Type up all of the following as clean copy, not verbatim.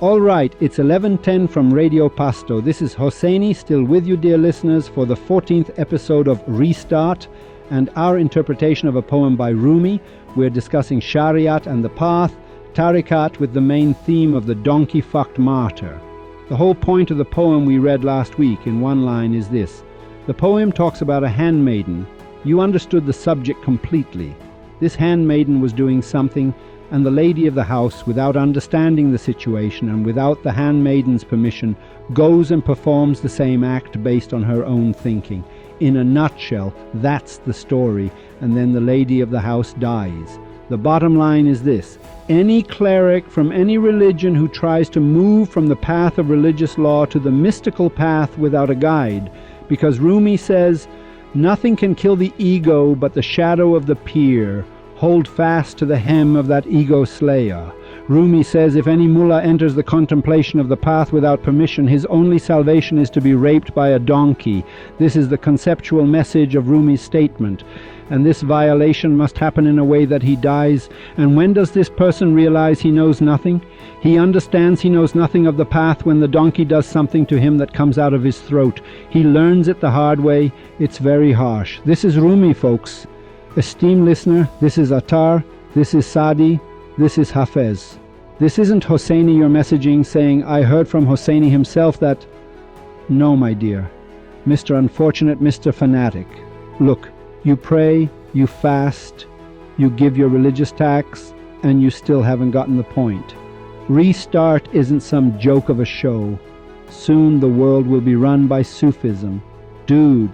All right, it's 11:10 from Radio Pasto. This is Hosseini, still with you, dear listeners, for the 14th episode of Restart and our interpretation of a poem by Rumi. We're discussing Shariat and the Path, Tariqat, with the main theme of the donkey-fucked martyr. The whole point of the poem we read last week in one line is this. The poem talks about a handmaiden. You understood the subject completely. This handmaiden was doing something, and the lady of the house, without understanding the situation and without the handmaiden's permission, goes and performs the same act based on her own thinking. In a nutshell, that's the story, and then the lady of the house dies. The bottom line is this. Any cleric from any religion who tries to move from the path of religious law to the mystical path without a guide, because Rumi says, nothing can kill the ego but the shadow of the peer. Hold fast to the hem of that ego slayer. Rumi says if any mullah enters the contemplation of the path without permission, his only salvation is to be raped by a donkey. This is the conceptual message of Rumi's statement. And this violation must happen in a way that he dies. And when does this person realize he knows nothing? He understands he knows nothing of the path when the donkey does something to him that comes out of his throat. He learns it the hard way. It's very harsh. This is Rumi, folks. Esteemed listener, this is Attar, this is Sadi, this is Hafez. This isn't Hosseini you're messaging saying, I heard from Hosseini himself that... No, my dear. Mr. Unfortunate, Mr. Fanatic. Look, you pray, you fast, you give your religious tax, and you still haven't gotten the point. Restart isn't some joke of a show. Soon the world will be run by Sufism. Dude,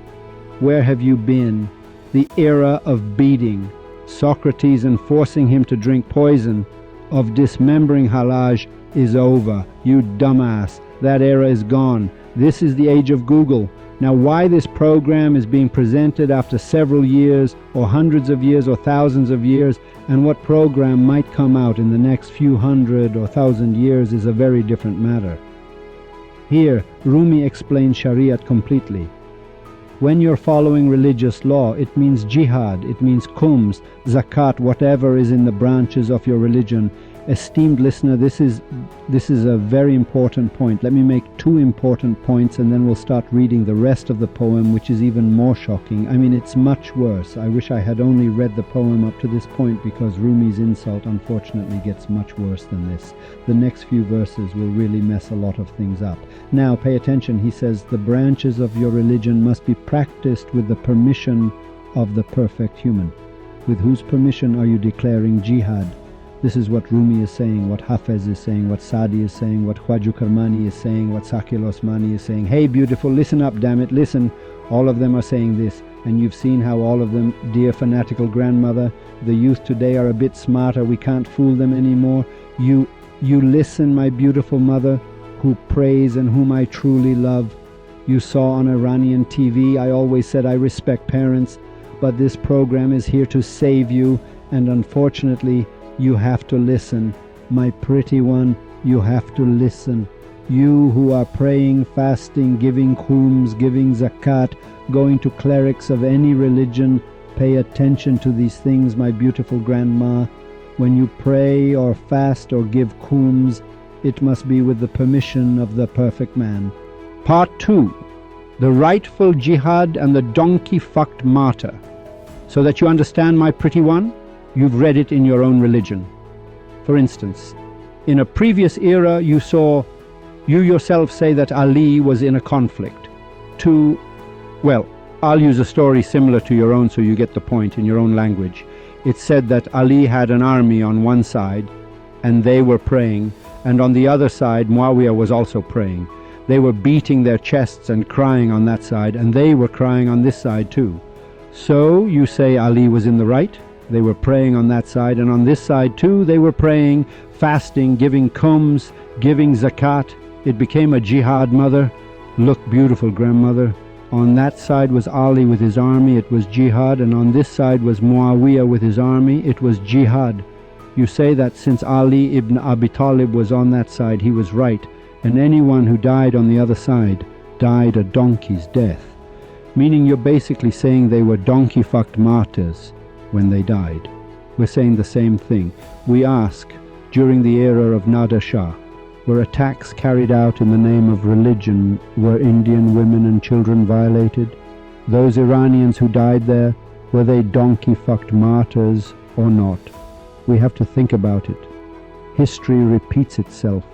where have you been? The era of beating, Socrates enforcing him to drink poison, of dismembering Halaj is over. You dumbass, that era is gone. This is the age of Google. Now why this program is being presented after several years, or hundreds of years, or thousands of years, and what program might come out in the next few hundred or thousand years is a very different matter. Here, Rumi explains Shariat completely. When you're following religious law, it means jihad, it means khums, zakat, whatever is in the branches of your religion. Esteemed listener, this is a very important point. Let me make two important points and then we'll start reading the rest of the poem, which is even more shocking. I mean, it's much worse. I wish I had only read the poem up to this point because Rumi's insult unfortunately gets much worse than this. The next few verses will really mess a lot of things up. Now, pay attention. He says, the branches of your religion must be practiced with the permission of the perfect human. With whose permission are you declaring jihad? This is what Rumi is saying, what Hafez is saying, what Sadi is saying, what Khwaja Karmani is saying, what Sakil Osmani is saying. Hey, beautiful, listen up, damn it, listen. All of them are saying this, and you've seen how all of them, dear fanatical grandmother, the youth today are a bit smarter, we can't fool them anymore. You listen, my beautiful mother, who prays and whom I truly love. You saw on Iranian TV, I always said I respect parents, but this program is here to save you, and unfortunately, you have to listen. My pretty one, you have to listen. You who are praying, fasting, giving khums, giving zakat, going to clerics of any religion, pay attention to these things, my beautiful grandma. When you pray or fast or give khums, it must be with the permission of the perfect man. Part 2. The rightful jihad and the donkey-fucked martyr. So that you understand, my pretty one, you've read it in your own religion. For instance, in a previous era you yourself say that Ali was in a conflict. I'll use a story similar to your own so you get the point in your own language. It's said that Ali had an army on one side and they were praying, and on the other side Muawiyah was also praying. They were beating their chests and crying on that side, and they were crying on this side too. So you say Ali was in the right? They were praying on that side, and on this side too they were praying, fasting, giving khums, giving zakat. It became a jihad, mother. Look, beautiful grandmother. On that side was Ali with his army, it was jihad, and on this side was Muawiyah with his army, it was jihad. You say that since Ali ibn Abi Talib was on that side, he was right, and anyone who died on the other side died a donkey's death. Meaning you're basically saying they were donkey-fucked martyrs when they died. We're saying the same thing. We ask, during the era of Nader Shah, Were attacks carried out in the name of religion? Were Indian women and children violated? Those Iranians who died there, were they donkey-fucked martyrs or not? We have to think about it. History repeats itself.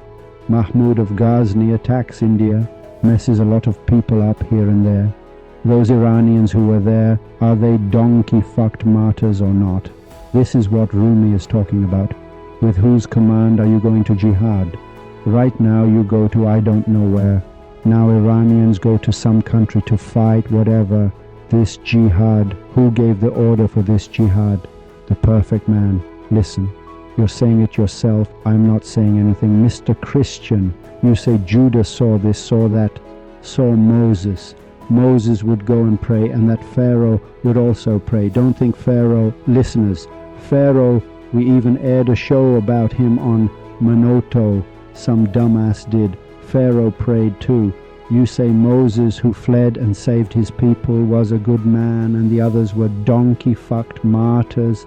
Mahmud of Ghazni attacks India, messes a lot of people up here and there. Those Iranians who were there, are they donkey-fucked martyrs or not? This is what Rumi is talking about. With whose command are you going to jihad? Right now you go to I don't know where. Now Iranians go to some country to fight whatever. This jihad, who gave the order for this jihad? The perfect man. Listen, you're saying it yourself, I'm not saying anything. Mr. Christian, you say Judah saw this, saw that, saw Moses. Moses would go and pray, and that Pharaoh would also pray. Don't think Pharaoh, listeners, Pharaoh, we even aired a show about him on Monoto, some dumbass did. Pharaoh prayed too. You say Moses, who fled and saved his people, was a good man and the others were donkey-fucked martyrs.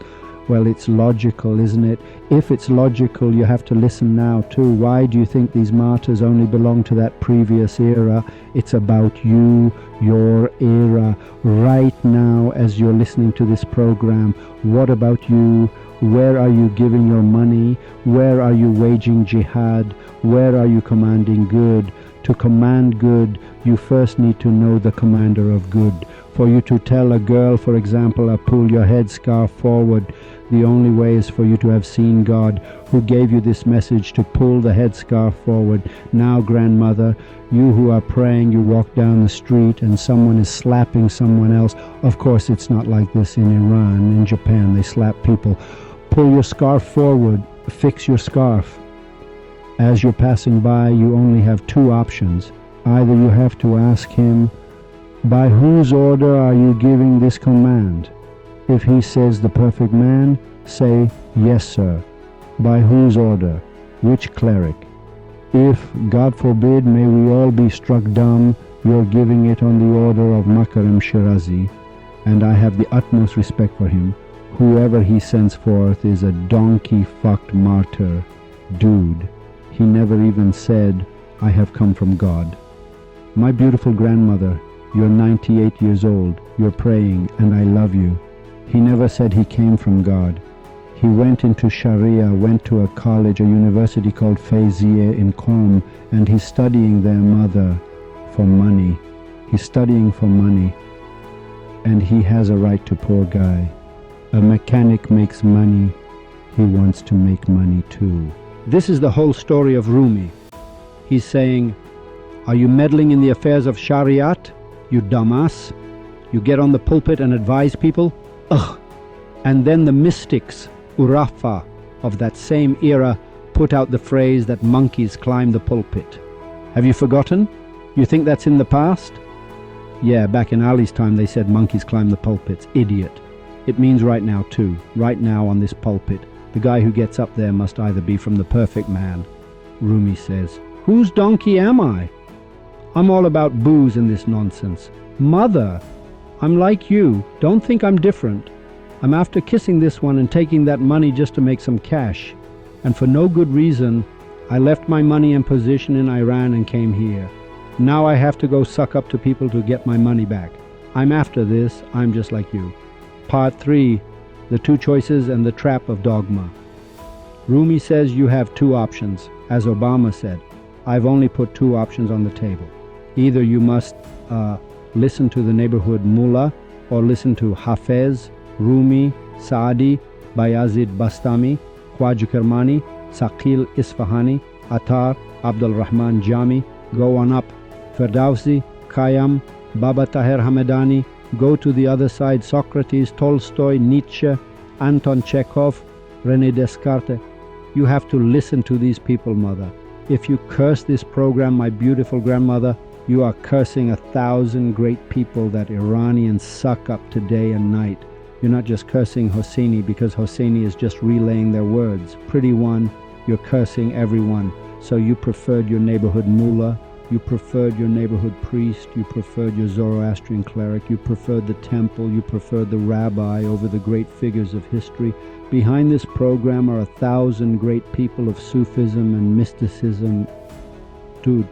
Well, it's logical, isn't it? If it's logical, you have to listen now too. Why do you think these martyrs only belong to that previous era? It's about you, your era. Right now, as you're listening to this program, what about you? Where are you giving your money? Where are you waging jihad? Where are you commanding good? To command good, you first need to know the commander of good. For you to tell a girl, for example, pull your headscarf forward, the only way is for you to have seen God, who gave you this message to pull the headscarf forward. Now, grandmother, you who are praying, you walk down the street and someone is slapping someone else. Of course, it's not like this in Iran. In Japan, they slap people. Pull your scarf forward, fix your scarf. As you're passing by, you only have two options. Either you have to ask him, by whose order are you giving this command? If he says the perfect man, say, yes, sir. By whose order? Which cleric? If, God forbid, may we all be struck dumb, you're giving it on the order of Makarim Shirazi, and I have the utmost respect for him. Whoever he sends forth is a donkey-fucked martyr. Dude, he never even said, I have come from God. My beautiful grandmother, you're 98 years old, you're praying, and I love you. He never said he came from God. He went into Sharia, went to a college, a university called Fayziye in Qom, and he's studying there, mother, for money. He's studying for money, and he has a right to, poor guy. A mechanic makes money, he wants to make money too. This is the whole story of Rumi. He's saying, are you meddling in the affairs of Shariat, you dumbass? You get on the pulpit and advise people? Ugh! And then the mystics, Urafa, of that same era, put out the phrase that monkeys climb the pulpit. Have you forgotten? You think that's in the past? Yeah, back in Ali's time they said monkeys climb the pulpits. Idiot. It means right now too. Right now on this pulpit. The guy who gets up there must either be from the perfect man. Rumi says, whose donkey am I? I'm all about booze and this nonsense. Mother, I'm like you. Don't think I'm different. I'm after kissing this one and taking that money just to make some cash. And for no good reason, I left my money and position in Iran and came here. Now I have to go suck up to people to get my money back. I'm after this. I'm just like you. Part 3. The two choices and the trap of dogma. Rumi says you have two options. As Obama said, I've only put two options on the table. Either you must listen to the neighborhood mullah, or listen to Hafez, Rumi, Saadi, Bayazid Bastami, Khwaja Kermani, Saqil Isfahani, Attar, Abdul Rahman Jami, go on up, Ferdowsi, Khayyam, Baba Tahir Hamedani, go to the other side, Socrates, Tolstoy, Nietzsche, Anton Chekhov, René Descartes. You have to listen to these people, mother. If you curse this program, my beautiful grandmother, you are cursing 1,000 great people that Iranians suck up today and night. You're not just cursing Hosseini because Hosseini is just relaying their words. Pretty one, you're cursing everyone. So you preferred your neighborhood mullah, you preferred your neighborhood priest, you preferred your Zoroastrian cleric, you preferred the temple, you preferred the rabbi over the great figures of history. Behind this program are 1,000 great people of Sufism and mysticism. Dude,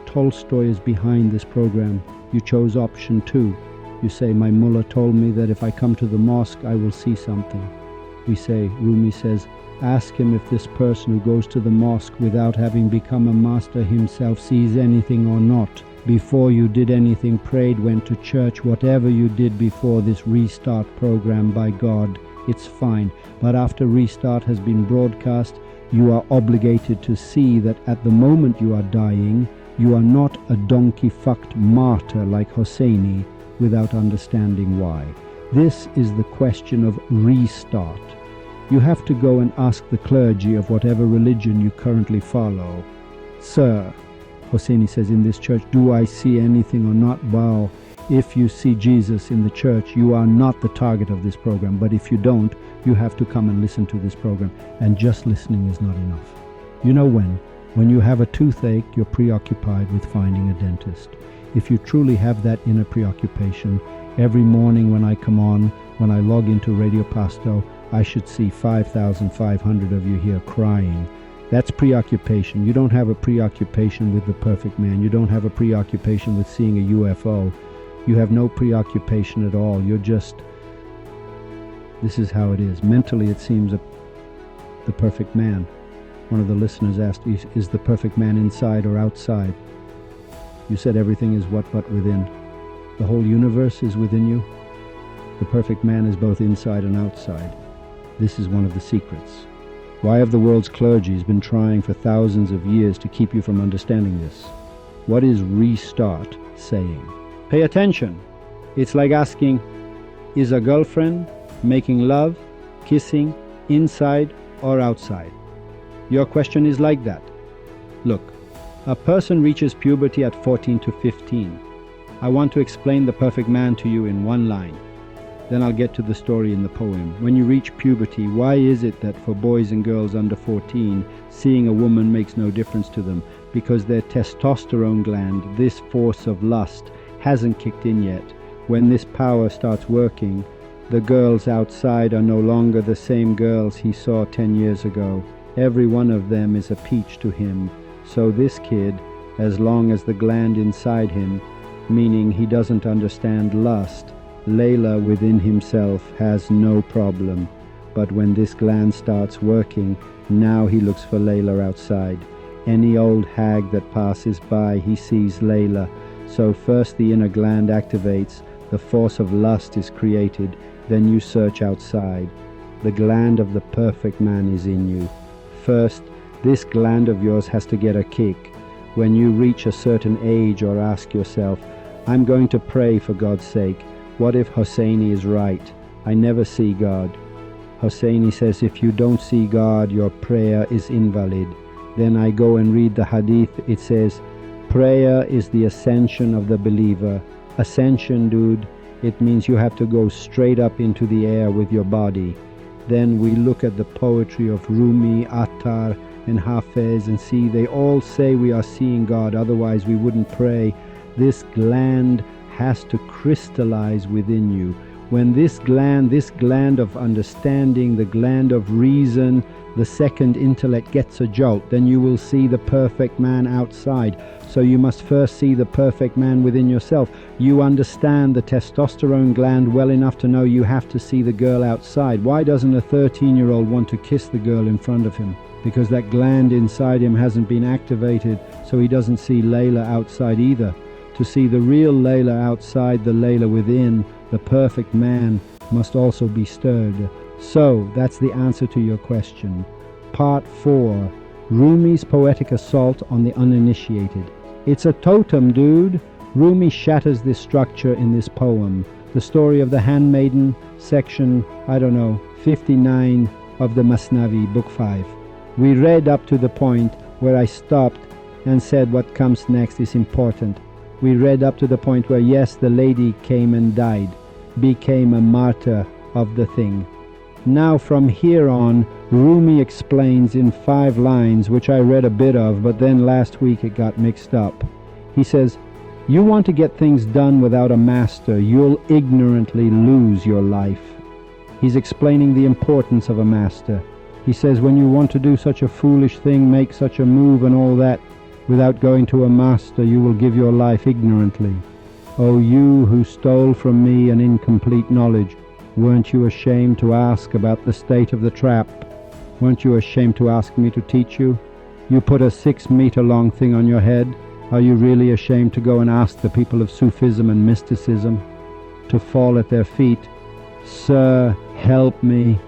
Tolstoy is behind this program. You chose option 2. You say, my mullah told me that if I come to the mosque, I will see something. We say, Rumi says, ask him if this person who goes to the mosque without having become a master himself sees anything or not. Before you did anything, prayed, went to church, whatever you did before this restart program, by God, it's fine. But after restart has been broadcast, you are obligated to see that at the moment you are dying, you are not a donkey-fucked martyr like Hosseini without understanding why. This is the question of restart. You have to go and ask the clergy of whatever religion you currently follow. Sir, Hosseini says, in this church, do I see anything or not? Well, if you see Jesus in the church, you are not the target of this program. But if you don't, you have to come and listen to this program. And just listening is not enough. You know when? When you have a toothache, you're preoccupied with finding a dentist. If you truly have that inner preoccupation, every morning when I come on, when I log into Radio Pasto, I should see 5,500 of you here crying. That's preoccupation. You don't have a preoccupation with the perfect man. You don't have a preoccupation with seeing a UFO. You have no preoccupation at all. You're just, this is how it is. Mentally it seems the perfect man. One of the listeners asked, is the perfect man inside or outside? You said everything is what but within. The whole universe is within you. The perfect man is both inside and outside. This is one of the secrets. Why have the world's clergy been trying for thousands of years to keep you from understanding this? What is restart saying? Pay attention. It's like asking, is a girlfriend making love, kissing, inside or outside? Your question is like that. Look, a person reaches puberty at 14 to 15. I want to explain the perfect man to you in one line. Then I'll get to the story in the poem. When you reach puberty, why is it that for boys and girls under 14, seeing a woman makes no difference to them? Because their testosterone gland, this force of lust, hasn't kicked in yet. When this power starts working, the girls outside are no longer the same girls he saw 10 years ago. Every one of them is a peach to him. So this kid, as long as the gland inside him, meaning he doesn't understand lust, Layla within himself has no problem. But when this gland starts working, now he looks for Layla outside. Any old hag that passes by, he sees Layla. So first the inner gland activates, the force of lust is created, then you search outside. The gland of the perfect man is in you. First, this gland of yours has to get a kick. When you reach a certain age or ask yourself, I'm going to pray for God's sake. What if Hosseini is right? I never see God. Hosseini says if you don't see God, your prayer is invalid. Then I go and read the hadith. It says, prayer is the ascension of the believer. Ascension, dude, it means you have to go straight up into the air with your body. Then we look at the poetry of Rumi, Attar, and Hafez and see they all say we are seeing God, otherwise we wouldn't pray. This gland has to crystallize within you. When this gland of understanding, the gland of reason, the second intellect gets a jolt, then you will see the perfect man outside. So you must first see the perfect man within yourself. You understand the testosterone gland well enough to know you have to see the girl outside. Why doesn't a 13-year-old want to kiss the girl in front of him? Because that gland inside him hasn't been activated, so he doesn't see Layla outside either. To see the real Layla outside, the Layla within, the perfect man, must also be stirred. So, that's the answer to your question. Part 4. Rumi's poetic assault on the uninitiated. It's a totem, dude. Rumi shatters this structure in this poem. The story of the handmaiden, section, 59 of the Masnavi, book 5. We read up to the point where I stopped and said what comes next is important. We read up to the point where, yes, the lady came and died, became a martyr of the thing. Now from here on, Rumi explains in 5 lines, which I read a bit of, but then last week it got mixed up. He says, you want to get things done without a master, you'll ignorantly lose your life. He's explaining the importance of a master. He says, when you want to do such a foolish thing, make such a move and all that, without going to a master, you will give your life ignorantly. O you who stole from me an incomplete knowledge, weren't you ashamed to ask about the state of the trap? Weren't you ashamed to ask me to teach you? You put a 6-meter long thing on your head. Are you really ashamed to go and ask the people of Sufism and mysticism to fall at their feet? Sir, help me.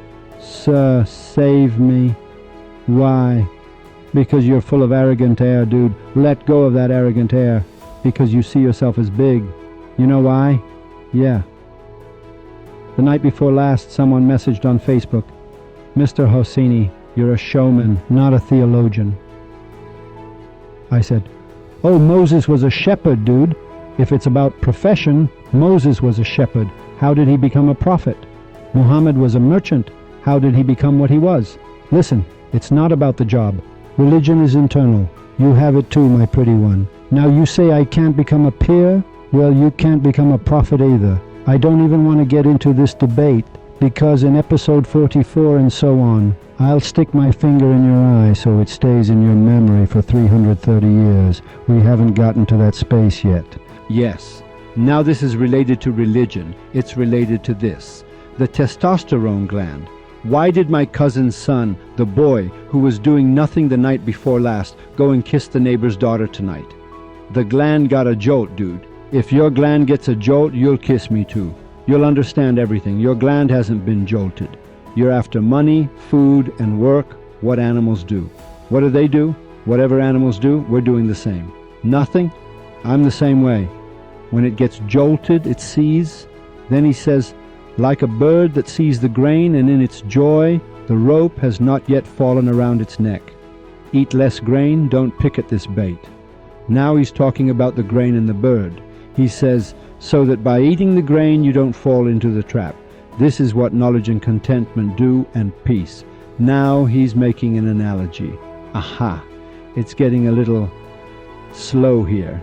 Sir, save me. Why? Because you're full of arrogant air, dude. Let go of that arrogant air. Because you see yourself as big. You know why? Yeah. The night before last, someone messaged on Facebook, Mr. Hosseini, you're a showman, not a theologian. I said, oh, Moses was a shepherd, dude. If it's about profession, Moses was a shepherd. How did he become a prophet? Muhammad was a merchant. How did he become what he was? Listen, it's not about the job. Religion is internal. You have it too, my pretty one. Now you say I can't become a peer? Well, you can't become a prophet either. I don't even want to get into this debate, because in episode 44 and so on, I'll stick my finger in your eye so it stays in your memory for 330 years. We haven't gotten to that space yet. Yes. Now this is related to religion. It's related to this. The testosterone gland. Why did my cousin's son, the boy, who was doing nothing the night before last, go and kiss the neighbor's daughter tonight? The gland got a jolt, dude. If your gland gets a jolt, you'll kiss me too. You'll understand everything. Your gland hasn't been jolted. You're after money, food, and work, what animals do. What do? Whatever animals do, we're doing the same. Nothing? I'm the same way. When it gets jolted, it sees. Then he says, like a bird that sees the grain, and in its joy, the rope has not yet fallen around its neck. Eat less grain, don't pick at this bait. Now he's talking about the grain and the bird. He says, so that by eating the grain you don't fall into the trap. This is what knowledge and contentment do, and peace. Now he's making an analogy. Aha! It's getting a little slow here.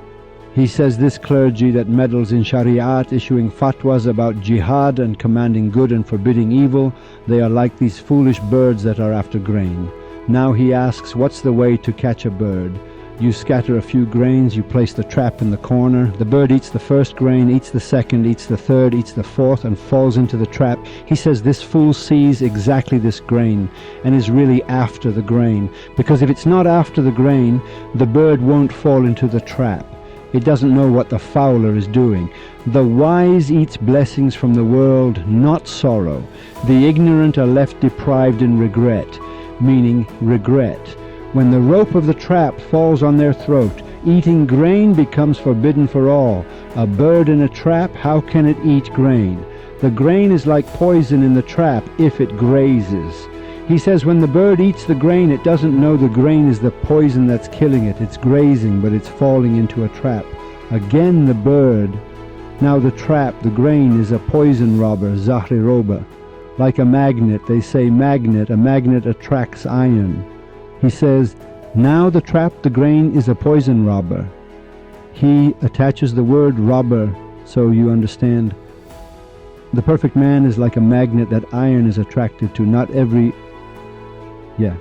He says this clergy that meddles in Shariat, issuing fatwas about jihad and commanding good and forbidding evil, they are like these foolish birds that are after grain. Now he asks, what's the way to catch a bird? You scatter a few grains, you place the trap in the corner. The bird eats the first grain, eats the second, eats the third, eats the fourth, and falls into the trap. He says this fool sees exactly this grain and is really after the grain. Because if it's not after the grain, the bird won't fall into the trap. It doesn't know what the fowler is doing. The wise eats blessings from the world, not sorrow. The ignorant are left deprived in regret, meaning regret. When the rope of the trap falls on their throat, eating grain becomes forbidden for all. A bird in a trap, how can it eat grain? The grain is like poison in the trap if it grazes. He says when the bird eats the grain, it doesn't know the grain is the poison that's killing it. It's grazing, but it's falling into a trap. Again the bird. Now the trap, the grain, is a poison robber, zahri roba. Like a magnet, they say magnet, a magnet attracts iron. He says, now the trap, the grain, is a poison robber. He attaches the word robber, so you understand. The perfect man is like a magnet that iron is attracted to. Not every... Yeah.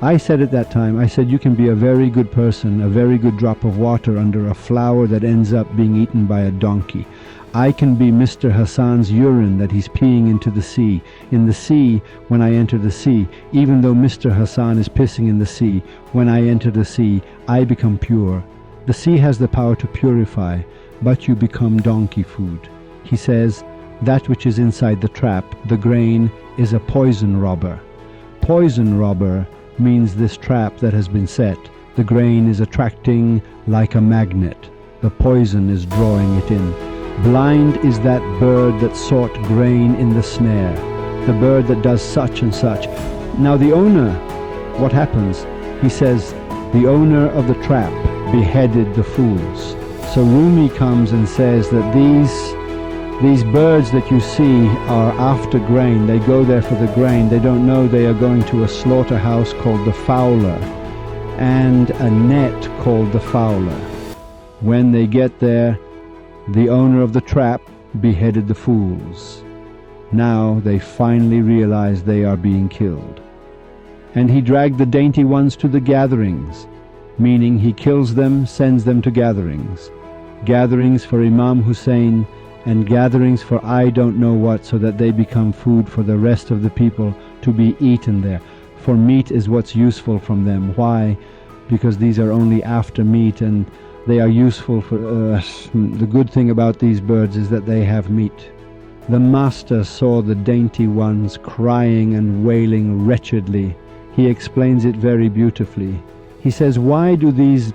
I said at that time, I said you can be a very good person, a very good drop of water under a flower that ends up being eaten by a donkey. I can be Mr. Hassan's urine that he's peeing into the sea. In the sea, when I enter the sea, even though Mr. Hassan is pissing in the sea, when I enter the sea, I become pure. The sea has the power to purify, but you become donkey food. He says, that which is inside the trap, the grain, is a poison robber. Poison robber means this trap that has been set. The grain is attracting like a magnet. The poison is drawing it in. Blind is that bird that sought grain in the snare, the bird that does such and such. Now the owner, what happens? He says, the owner of the trap beheaded the fools. So Rumi comes and says that these birds that you see are after grain. They go there for the grain. They don't know they are going to a slaughterhouse called the fowler and a net called the fowler. When they get there, the owner of the trap beheaded the fools. Now they finally realize they are being killed. And he dragged the dainty ones to the gatherings, meaning he kills them, sends them to gatherings. Gatherings for Imam Hussein and gatherings for I don't know what, so that they become food for the rest of the people to be eaten there. For meat is what's useful from them. Why? Because these are only after meat, and they are useful for the good thing about these birds is that they have meat. The master saw the dainty ones crying and wailing wretchedly. He explains it very beautifully. He says, why do these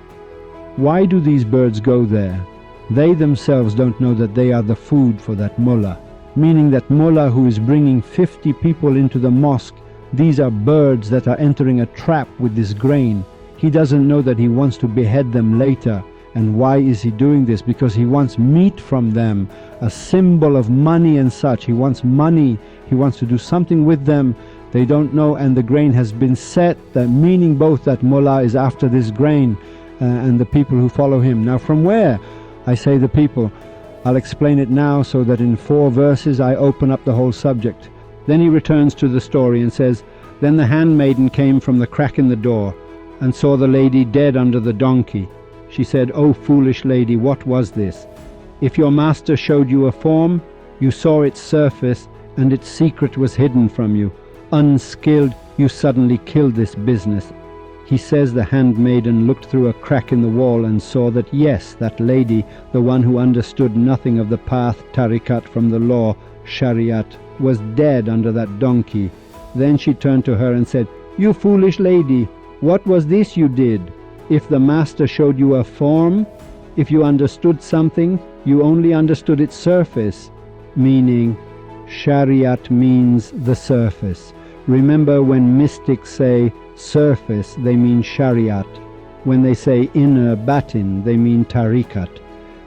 birds go there? They themselves don't know that they are the food for that mullah, meaning that mullah who is bringing 50 people into the mosque, these are birds that are entering a trap with this grain. He doesn't know that he wants to behead them later. And why is he doing this? Because he wants meat from them, a symbol of money and such. He wants money. He wants to do something with them. They don't know, and the grain has been set, that meaning both that mullah is after this grain and the people who follow him. Now from where? I say the people. I'll explain it now so that in 4 verses I open up the whole subject. Then he returns to the story and says, Then the handmaiden came from the crack in the door and saw the lady dead under the donkey. She said, O foolish lady, what was this? If your master showed you a form, you saw its surface, and its secret was hidden from you. Unskilled, you suddenly killed this business. He says the handmaiden looked through a crack in the wall and saw that, yes, that lady, the one who understood nothing of the path, tariqat, from the law, shariat, was dead under that donkey. Then she turned to her and said, You foolish lady, what was this you did? If the master showed you a form, if you understood something, you only understood its surface, meaning shariat means the surface. Remember, when mystics say surface, they mean shariat. When they say inner, batin, they mean tariqat.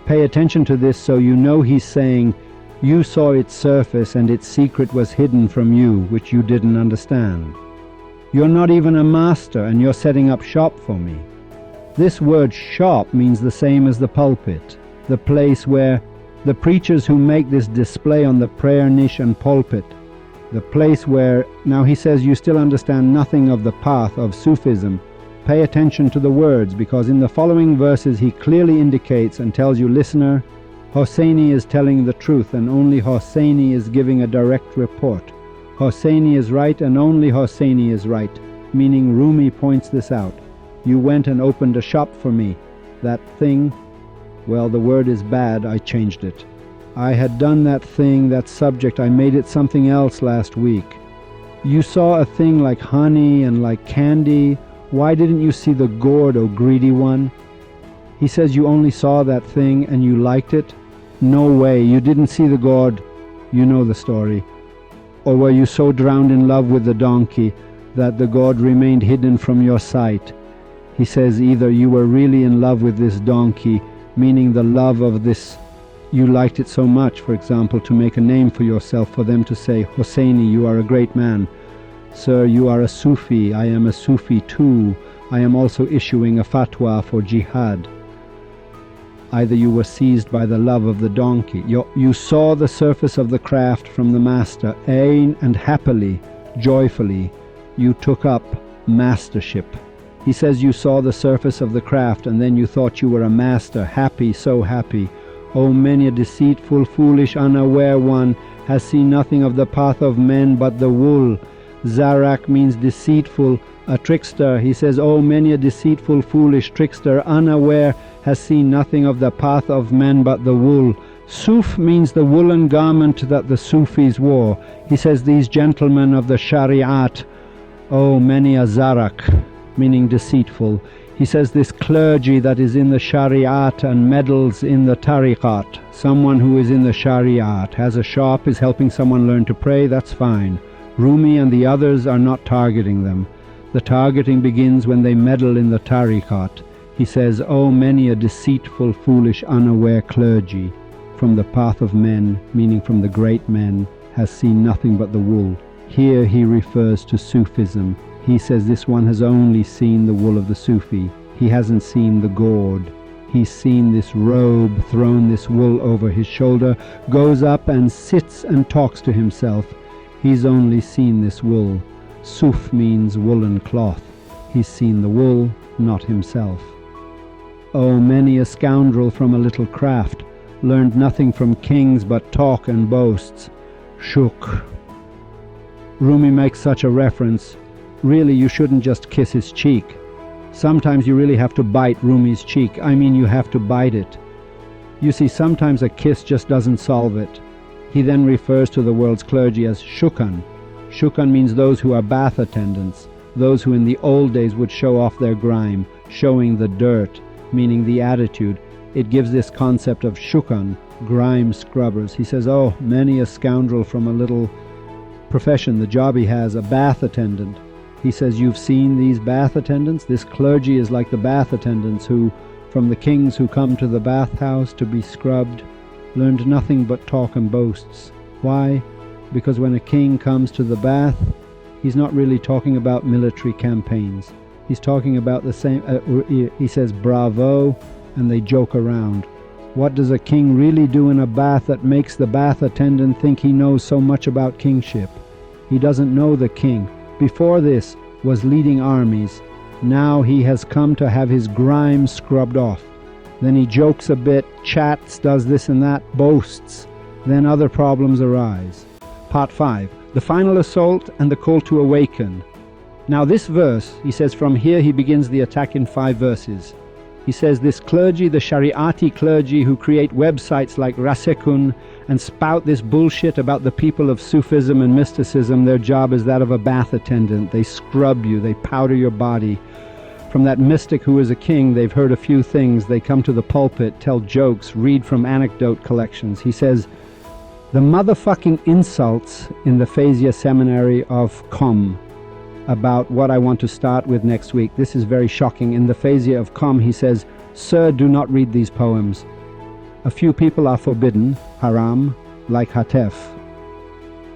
Pay attention to this so you know he's saying, you saw its surface and its secret was hidden from you, which you didn't understand. You're not even a master and you're setting up shop for me. This word shop means the same as the pulpit, the place where the preachers who make this display on the prayer niche and pulpit, the place where, now he says you still understand nothing of the path of Sufism. Pay attention to the words, because in the following verses he clearly indicates and tells you, listener, Hosseini is telling the truth and only Hosseini is giving a direct report. Hosseini is right and only Hosseini is right, meaning Rumi points this out. You went and opened a shop for me. That thing, well, the word is bad, I changed it. I had done that thing, that subject, I made it something else last week. You saw a thing like honey and like candy. Why didn't you see the gourd, O greedy one? He says you only saw that thing and you liked it. No way, you didn't see the gourd. You know the story. Or were you so drowned in love with the donkey that the gourd remained hidden from your sight? He says either you were really in love with this donkey, meaning the love of this, you liked it so much, for example, to make a name for yourself, for them to say, Hosseini, you are a great man. Sir, you are a Sufi, I am a Sufi too. I am also issuing a fatwa for jihad. Either you were seized by the love of the donkey. You saw the surface of the craft from the master, and happily, joyfully, you took up mastership. He says you saw the surface of the craft and then you thought you were a master, happy, so happy. Oh, many a deceitful, foolish, unaware one has seen nothing of the path of men but the wool. Zarak means deceitful, a trickster. He says, oh, many a deceitful, foolish trickster, unaware, has seen nothing of the path of men but the wool. Suf means the woolen garment that the Sufis wore. He says, these gentlemen of the Shariat, oh, many a Zarak, meaning deceitful. He says this clergy that is in the Shariat and meddles in the Tariqat, someone who is in the Shariat, has a shop, is helping someone learn to pray, that's fine. Rumi and the others are not targeting them. The targeting begins when they meddle in the Tariqat. He says, oh, many a deceitful, foolish, unaware clergy from the path of men, meaning from the great men, has seen nothing but the wool. Here he refers to Sufism. He says this one has only seen the wool of the Sufi. He hasn't seen the gourd. He's seen this robe, thrown this wool over his shoulder, goes up and sits and talks to himself. He's only seen this wool. Suf means woolen cloth. He's seen the wool, not himself. Oh, many a scoundrel from a little craft learned nothing from kings but talk and boasts. Shuk. Rumi makes such a reference. Really, you shouldn't just kiss his cheek. Sometimes you really have to bite Rumi's cheek. I mean, you have to bite it. You see, sometimes a kiss just doesn't solve it. He then refers to the world's clergy as shukan. Shukan means those who are bath attendants, those who in the old days would show off their grime, showing the dirt, meaning the attitude. It gives this concept of shukan, grime scrubbers. He says, oh, many a scoundrel from a little profession, the job he has, a bath attendant. He says, you've seen these bath attendants? This clergy is like the bath attendants who, from the kings who come to the bathhouse to be scrubbed, learned nothing but talk and boasts. Why? Because when a king comes to the bath, he's not really talking about military campaigns. He's talking about the same, he says bravo, and they joke around. What does a king really do in a bath that makes the bath attendant think he knows so much about kingship? He doesn't know the king. Before this was leading armies. Now he has come to have his grime scrubbed off. Then he jokes a bit, chats, does this and that, boasts. Then other problems arise. Part 5. The final assault and the call to awaken. Now this verse, he says, from here he begins the attack in 5 verses. He says this clergy, the Shariati clergy who create websites like Rasekun and spout this bullshit about the people of Sufism and mysticism, their job is that of a bath attendant. They scrub you, they powder your body. From that mystic who is a king, they've heard a few things. They come to the pulpit, tell jokes, read from anecdote collections. He says, the motherfucking insults in the Fezia seminary of Qom about what I want to start with next week. This is very shocking. In the Fezia of Qom, he says, sir, do not read these poems. A few people are forbidden, haram, like Hafez.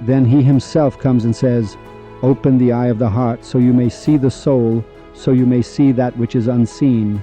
Then he himself comes and says, open the eye of the heart so you may see the soul, so you may see that which is unseen.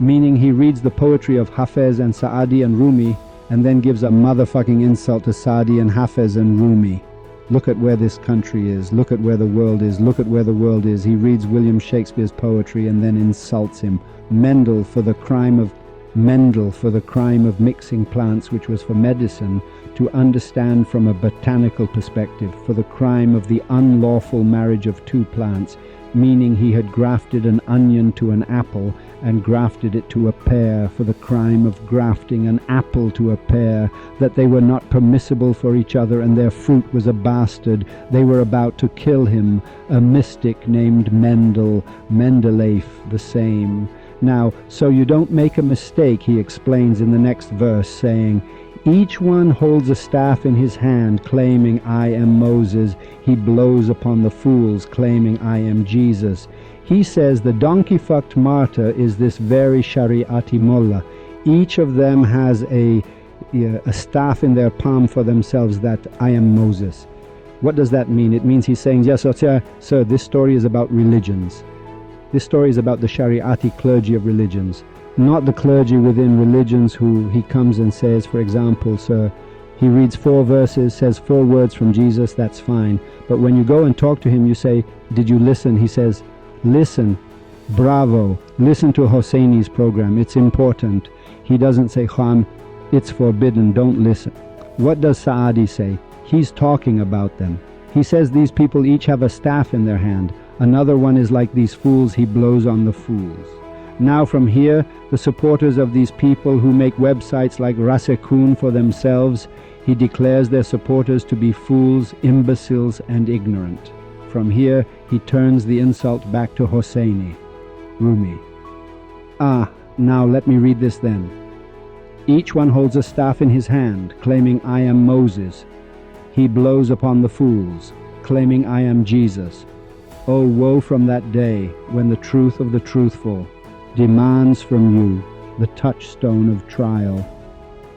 Meaning he reads the poetry of Hafez and Saadi and Rumi and then gives a motherfucking insult to Saadi and Hafez and Rumi. Look at where this country is. Look at where the world is. Look at where the world is. He reads William Shakespeare's poetry and then insults him. Mendel for the crime of mixing plants, which was for medicine, to understand from a botanical perspective, for the crime of the unlawful marriage of 2 plants, meaning he had grafted an onion to an apple and grafted it to a pear, for the crime of grafting an apple to a pear, that they were not permissible for each other and their fruit was a bastard. They were about to kill him, a mystic named Mendel, Mendeleev the same. Now, so you don't make a mistake, he explains in the next verse, saying, each one holds a staff in his hand, claiming, I am Moses. He blows upon the fools, claiming, I am Jesus. He says the donkey-fucked martyr is this very Shariati mullah. Each of them has a staff in their palm for themselves that I am Moses. What does that mean? It means he's saying, yes, sir, this story is about religions. This story is about the Shariati clergy of religions, not the clergy within religions who he comes and says, for example, sir, he reads 4 verses, says 4 words from Jesus, that's fine. But when you go and talk to him, you say, did you listen? He says, listen, bravo, listen to Hosseini's program, it's important. He doesn't say, Khan, it's forbidden, don't listen. What does Saadi say? He's talking about them. He says these people each have a staff in their hand. Another one is like these fools, he blows on the fools. Now from here, the supporters of these people who make websites like Rasekun for themselves, he declares their supporters to be fools, imbeciles and ignorant. From here, he turns the insult back to Hosseini, Rumi. Now let me read this then. Each one holds a staff in his hand, claiming I am Moses. He blows upon the fools, claiming I am Jesus. Oh, woe from that day when the truth of the truthful demands from you the touchstone of trial.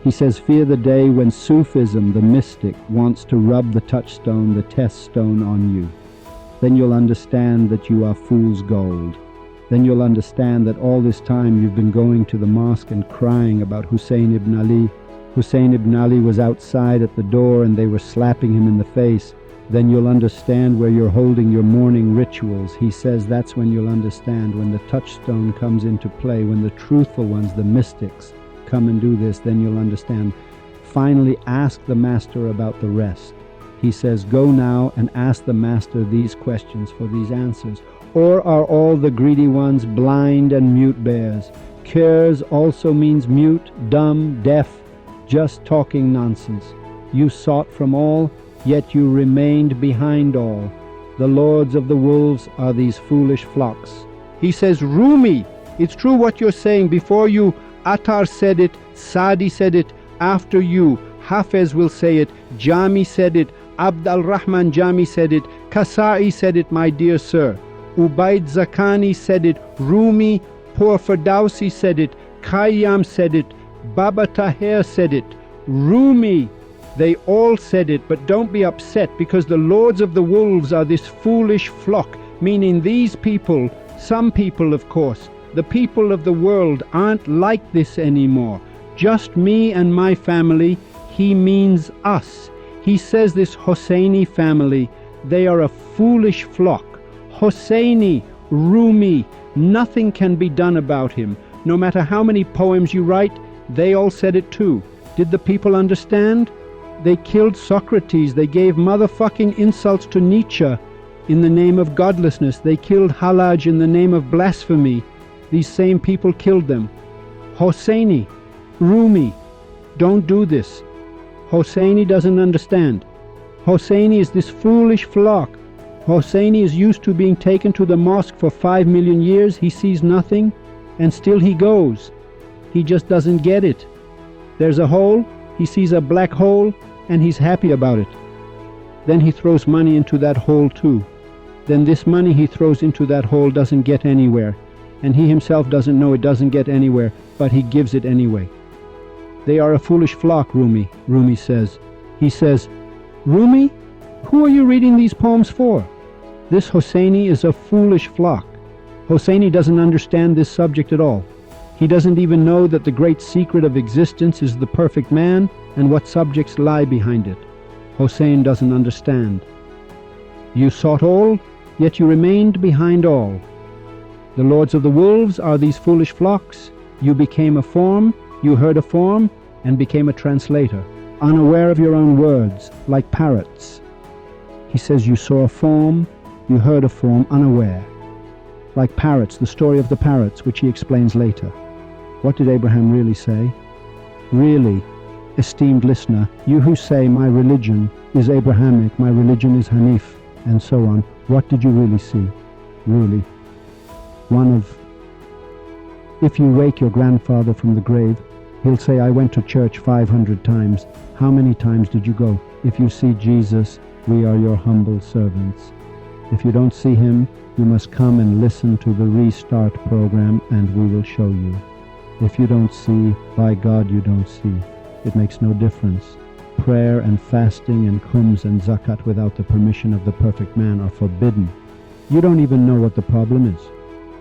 He says, fear the day when Sufism, the mystic, wants to rub the touchstone, the test stone on you. Then you'll understand that you are fool's gold. then you'll understand that all this time you've been going to the mosque and crying about Hussein ibn Ali. Hussein ibn Ali was outside at the door and they were slapping him in the face. Then you'll understand where you're holding your morning rituals. He says that's when you'll understand, when the touchstone comes into play, when the truthful ones, the mystics, come and do this, then you'll understand. Finally, ask the master about the rest. He says, go now and ask the master these questions for these answers. Or are all the greedy ones blind and mute bears? Curs also means mute, dumb, deaf, just talking nonsense. You sought from all, yet you remained behind all. The lords of the wolves are these foolish flocks. He says, Rumi, it's true what you're saying. Before you, Attar said it, Sadi said it. After you, Hafez will say it, Jami said it, Abd al-Rahman Jami said it, Kasai said it, my dear sir. Ubaid Zakani said it, Rumi, poor Ferdowsi said it, Khayyam said it, Baba Tahir said it, Rumi, they all said it. But don't be upset, because the lords of the wolves are this foolish flock, meaning these people, some people of course, the people of the world aren't like this anymore. Just me and my family, he means us. He says this Hosseini family, they are a foolish flock. Hosseini, Rumi, nothing can be done about him. No matter how many poems you write, they all said it too. Did the people understand? They killed Socrates. They gave motherfucking insults to Nietzsche in the name of godlessness. They killed Hallaj in the name of blasphemy. These same people killed them. Hosseini, Rumi, don't do this. Hosseini doesn't understand. Hosseini is this foolish flock. Hosseini is used to being taken to the mosque for 5 million years. He sees nothing, and still he goes. He just doesn't get it. There's a hole, he sees a black hole, and he's happy about it. Then he throws money into that hole too. Then this money he throws into that hole doesn't get anywhere, and he himself doesn't know it doesn't get anywhere, but he gives it anyway. They are a foolish flock, Rumi says. He says, Rumi, who are you reading these poems for? This Hosseini is a foolish flock. Hosseini doesn't understand this subject at all. He doesn't even know that the great secret of existence is the perfect man and what subjects lie behind it. Hossein doesn't understand. You sought all, yet you remained behind all. The lords of the wolves are these foolish flocks. You became a form, you heard a form, and became a translator, unaware of your own words, like parrots. He says you saw a form, you heard a form, unaware. Like parrots, the story of the parrots, which he explains later. What did Abraham really say? Really, esteemed listener, you who say my religion is Abrahamic, my religion is Hanif, and so on, what did you really see? Really? One of, if you wake your grandfather from the grave, he'll say, I went to church 500 times. How many times did you go? If you see Jesus, we are your humble servants. If you don't see him, you must come and listen to the Restart program and we will show you. If you don't see, by God you don't see. It makes no difference. Prayer and fasting and khums and zakat without the permission of the perfect man are forbidden. You don't even know what the problem is.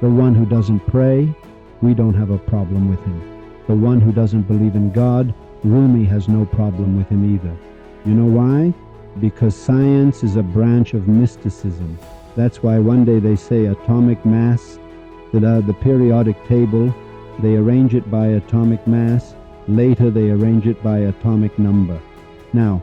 The one who doesn't pray, we don't have a problem with him. The one who doesn't believe in God, Rumi has no problem with him either. You know why? Because science is a branch of mysticism. That's why one day they say atomic mass, the periodic table, they arrange it by atomic mass, later they arrange it by atomic number. Now,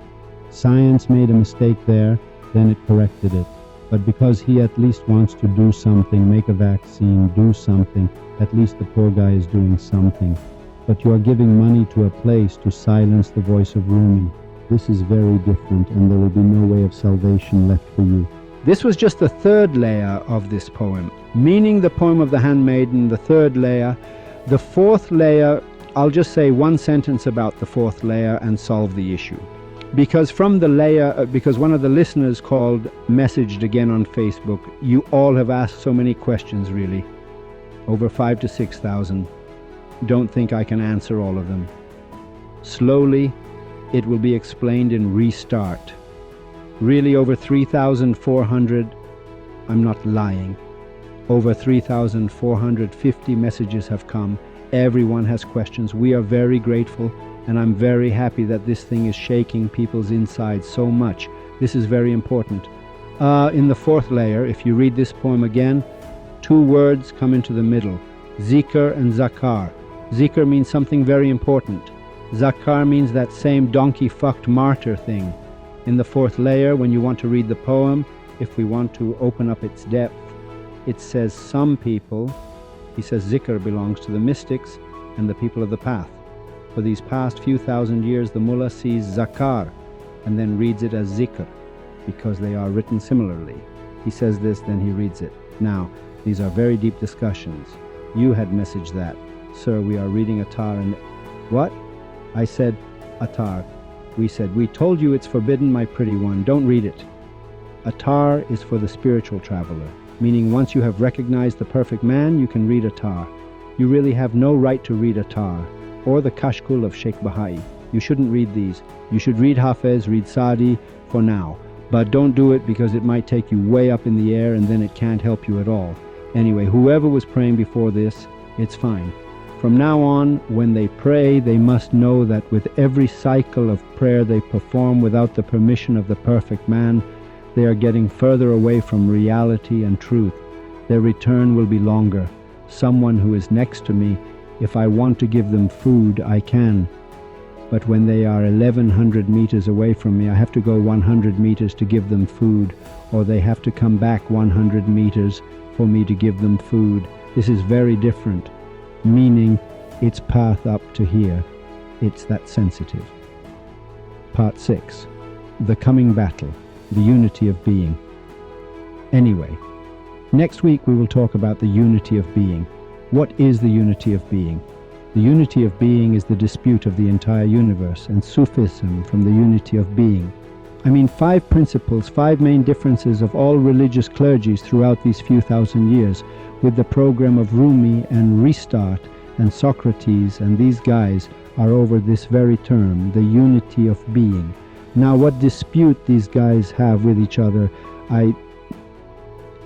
science made a mistake there, then it corrected it. But because he at least wants to do something, make a vaccine, do something, at least the poor guy is doing something. But you are giving money to a place to silence the voice of Rumi. This is very different, and there will be no way of salvation left for you. This was just the third layer of this poem, meaning the poem of the handmaiden, the third layer. The fourth layer, I'll just say one sentence about the fourth layer and solve the issue. Because from the layer, because one of the listeners messaged again on Facebook, you all have asked so many questions really, over 5,000 to 6,000. Don't think I can answer all of them. Slowly, it will be explained in Restart. Really over 3,400, I'm not lying. Over 3,450 messages have come. Everyone has questions. We are very grateful, and I'm very happy that this thing is shaking people's insides so much. This is very important. In the fourth layer, if you read this poem again, two words come into the middle, zikr and zakar. Zikr means something very important. Zakar means that same donkey-fucked martyr thing. In the fourth layer, when you want to read the poem, if we want to open up its depth, it says some people, he says zikr belongs to the mystics and the people of the path. For these past few thousand years, the mullah sees zakar and then reads it as zikr, because they are written similarly. He says this, then he reads it. Now, these are very deep discussions. You had messaged that. Sir, we are reading Attar and... What? I said, Attar. We said, we told you it's forbidden, my pretty one. Don't read it. Attar is for the spiritual traveler, meaning once you have recognized the perfect man, you can read Attar. You really have no right to read Attar, or the Kashkul of Sheikh Baha'i. You shouldn't read these. You should read Hafez, read Sadi for now. But don't do it because it might take you way up in the air and then it can't help you at all. Anyway, whoever was praying before this, it's fine. From now on, when they pray, they must know that with every cycle of prayer they perform without the permission of the perfect man, they are getting further away from reality and truth. Their return will be longer. Someone who is next to me, if I want to give them food, I can. But when they are 1,100 meters away from me, I have to go 100 meters to give them food, or they have to come back 100 meters for me to give them food. This is very different, meaning it's path up to here. It's that sensitive. Part 6. The coming battle, the unity of being. Anyway, next week we will talk about the unity of being. What is the unity of being? The unity of being is the dispute of the entire universe, and Sufism from the unity of being. I mean, 5 principles, 5 main differences of all religious clergies throughout these few thousand years, with the program of Rumi and Restart and Socrates and these guys are over this very term, the unity of being. Now, what dispute these guys have with each other,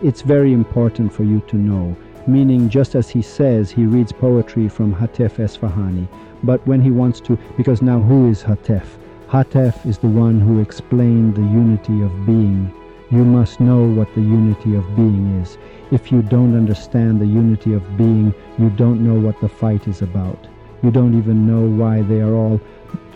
it's very important for you to know. Meaning, just as he says, he reads poetry from Hafez Esfahani, but when he wants to, because now who is Hafez? Hafez is the one who explained the unity of being. You must know what the unity of being is. If you don't understand the unity of being, you don't know what the fight is about. You don't even know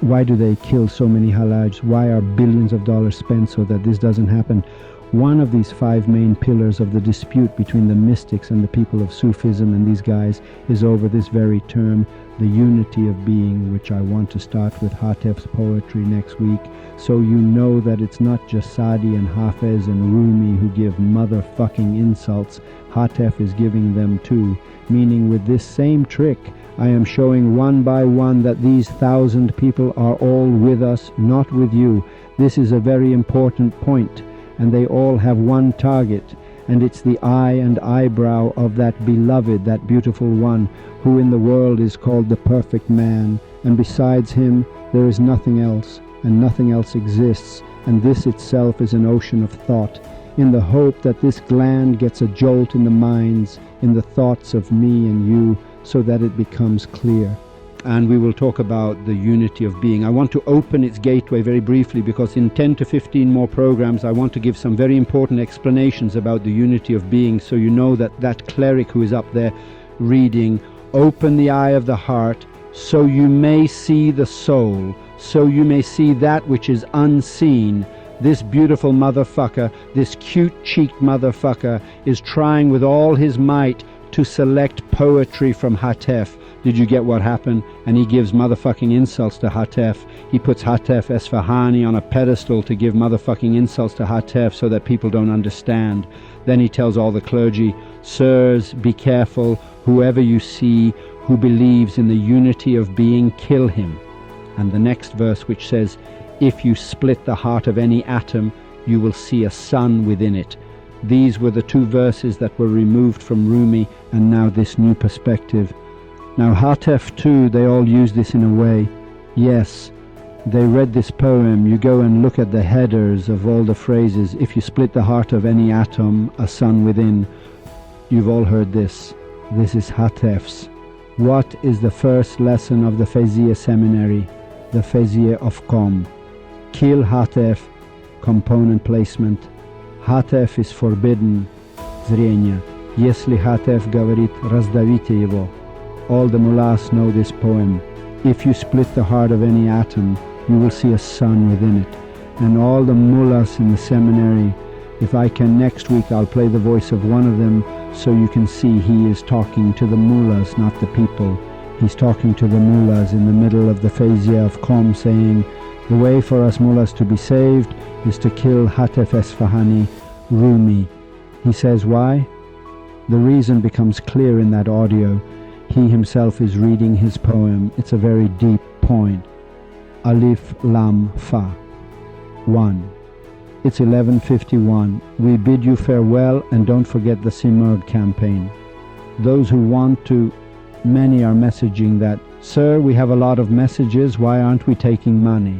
why do they kill so many Hallaj? Why are billions of dollars spent so that this doesn't happen? One of these 5 main pillars of the dispute between the mystics and the people of Sufism and these guys is over this very term, the unity of being, which I want to start with Hafez's poetry next week, so you know that it's not just Sadi and Hafez and Rumi who give motherfucking insults. Hafez is giving them too, meaning with this same trick, I am showing one by one that these 1,000 people are all with us, not with you. This is a very important point. And they all have one target, and it's the eye and eyebrow of that beloved, that beautiful one, who in the world is called the perfect man, and besides him there is nothing else, and nothing else exists, and this itself is an ocean of thought, in the hope that this gland gets a jolt in the minds, in the thoughts of me and you, so that it becomes clear. And we will talk about the unity of being. I want to open its gateway very briefly because in 10 to 15 more programs I want to give some very important explanations about the unity of being, so you know that that cleric who is up there reading, open the eye of the heart so you may see the soul, so you may see that which is unseen. This beautiful motherfucker, this cute-cheeked motherfucker is trying with all his might to select poetry from Hafez. Did you get what happened? And he gives motherfucking insults to Hafez. He puts Hafez Esfahani on a pedestal to give motherfucking insults to Hafez so that people don't understand. Then he tells all the clergy, sirs, be careful, whoever you see who believes in the unity of being, kill him. And the next verse which says, if you split the heart of any atom, you will see a sun within it. These were the 2 verses that were removed from Rumi, and now this new perspective. Now Hafez too, they all use this in a way. Yes, they read this poem. You go and look at the headers of all the phrases. If you split the heart of any atom, a sun within. You've all heard this. This is Hafez. What is the first lesson of the Fezia seminary, the Fezia of Qom? Kill Hafez, component placement. Hafez is forbidden. Zrение. Если Hafez говорит, раздавите его. All the mullahs know this poem. If you split the heart of any atom, you will see a sun within it. And all the mullahs in the seminary, if I can next week, I'll play the voice of one of them so you can see he is talking to the mullahs, not the people. He's talking to the mullahs in the middle of the Fezia of Qom, saying, the way for us mullahs to be saved is to kill Hafez Esfahani, Rumi. He says why? The reason becomes clear in that audio. He himself is reading his poem. It's a very deep point. Alif Lam Fa. 1. It's 11:51. We bid you farewell and don't forget the Simurg campaign. Those who want to, many are messaging that, sir, we have a lot of messages, why aren't we taking money?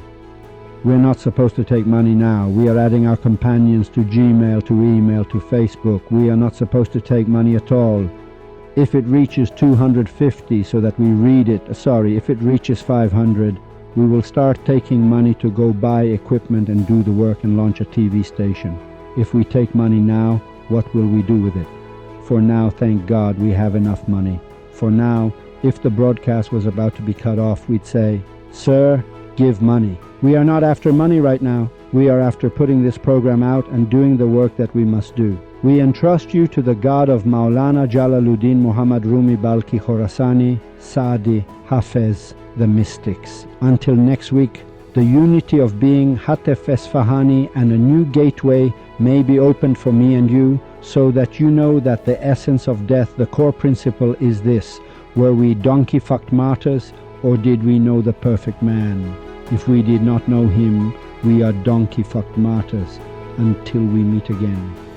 We're not supposed to take money now. We are adding our companions to Gmail, to email, to Facebook. We are not supposed to take money at all. If it reaches 250 so that we read it, if it reaches 500, we will start taking money to go buy equipment and do the work and launch a TV station. If we take money now, what will we do with it? For now, thank God, we have enough money. For now, if the broadcast was about to be cut off, we'd say, sir, give money. We are not after money right now. We are after putting this program out and doing the work that we must do. We entrust you to the God of Maulana Jalaluddin Muhammad Rumi Balkhi Khorasani, Saadi, Hafez, the mystics. Until next week, the unity of being Hafez Esfahani and a new gateway may be opened for me and you, so that you know that the essence of death, the core principle is this: were we donkey-fucked martyrs, or did we know the perfect man? If we did not know him, we are donkey-fucked martyrs until we meet again.